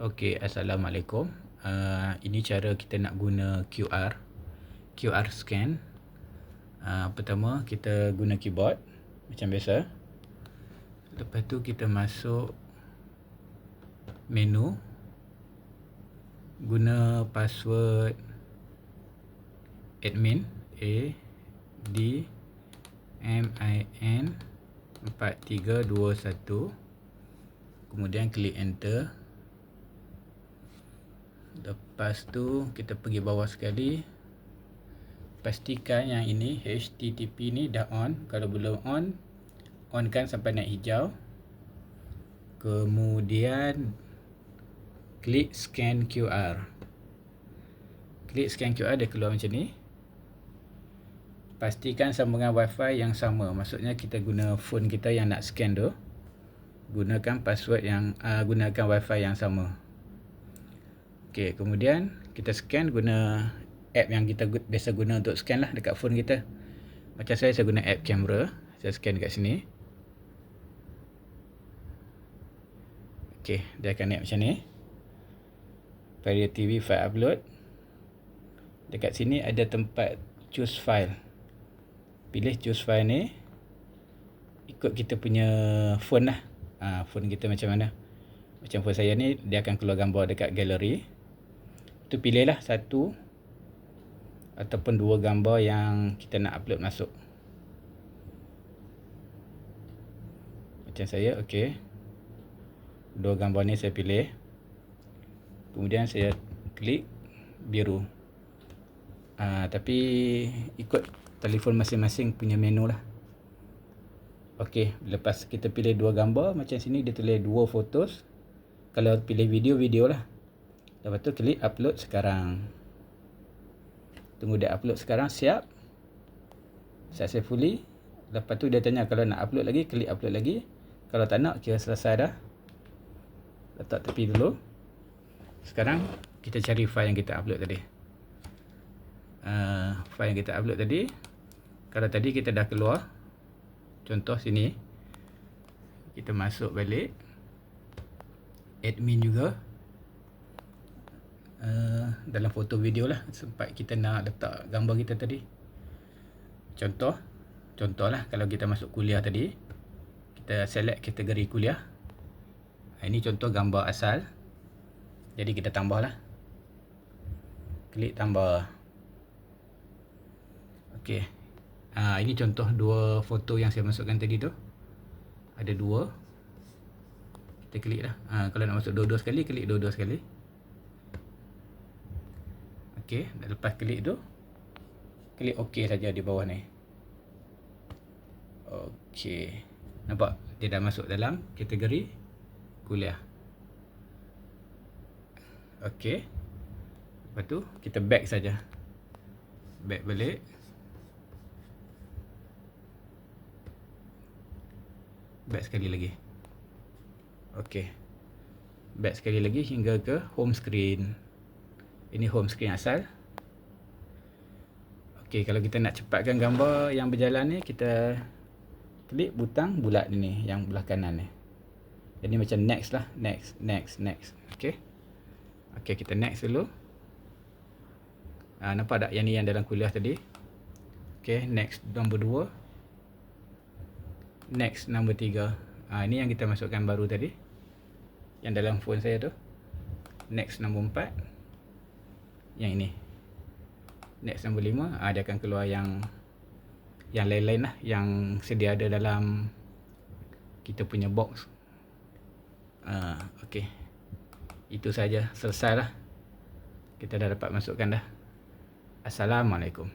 Okey, Assalamualaikum. Ini cara kita nak guna QR scan. Pertama kita guna keyboard macam biasa. Lepas tu kita masuk menu, guna password admin ADMIN 4321, kemudian klik enter. Lepas tu kita pergi bawah sekali, pastikan yang ini HTTP ni dah on. Kalau belum on kan sampai naik hijau. Kemudian klik scan QR. Klik scan QR, dia keluar macam ni. Pastikan sambungan wifi yang sama, maksudnya kita guna phone kita yang nak scan tu, gunakan password yang gunakan wifi yang sama. Okey, kemudian kita scan guna app yang kita biasa guna untuk scan lah dekat phone kita. Macam saya guna app kamera. Saya scan dekat sini. Okey, dia akan naik macam ni. Vario TV file upload. Dekat sini ada tempat choose file. Pilih choose file ni. Ikut kita punya phone lah. Phone kita macam mana. Macam phone saya ni, dia akan keluar gambar dekat galeri. Tu pilihlah satu ataupun dua gambar yang kita nak upload masuk. Macam saya, okey. Dua gambar ni saya pilih. Kemudian saya klik biru. Tapi ikut telefon masing-masing punya menu lah. Okey, lepas kita pilih dua gambar, macam sini dia tulis dua fotos. Kalau pilih video lah. Lepas tu klik upload sekarang. Tunggu dia upload sekarang, siap. Successfully. Lepas tu dia tanya kalau nak upload lagi, klik upload lagi. Kalau tak nak, kira selesai dah. Letak tepi dulu. Sekarang kita cari file yang kita upload tadi. File yang kita upload tadi, kalau tadi kita dah keluar, contoh sini, kita masuk balik admin juga. Dalam foto video lah, sempat kita nak letak gambar kita tadi. Contoh lah, kalau kita masuk kuliah tadi, kita select kategori kuliah. Ini contoh gambar asal. Jadi kita tambah lah. Klik tambah. Okey. Ini contoh dua foto yang saya masukkan tadi tu. Ada dua. Kita klik lah. Kalau nak masuk dua-dua sekali, klik dua-dua sekali. Okey, lepas klik tu, klik OK saja di bawah ni. Okey. Nampak? Dia dah masuk dalam kategori kuliah. Okey. Lepas tu kita back saja. Back balik. Back sekali lagi. Okey. Back sekali lagi hingga ke home screen. Ini home screen asal. Okey, kalau kita nak cepatkan gambar yang berjalan ni, kita klik butang bulat ni yang belah kanan ni. Jadi macam next lah, next. Okey. Okey, kita next dulu. Nampak tak yang ni yang dalam kuliah tadi? Okey, next nombor 2. Next nombor 3. Ini yang kita masukkan baru tadi. Yang dalam phone saya tu. Next nombor 4. Yang ini. Next nombor 5. Dia akan keluar yang lain-lain lah, yang sedia ada dalam kita punya box. Okey. Itu saja, selesai lah. Kita dah dapat masukkan dah. Assalamualaikum.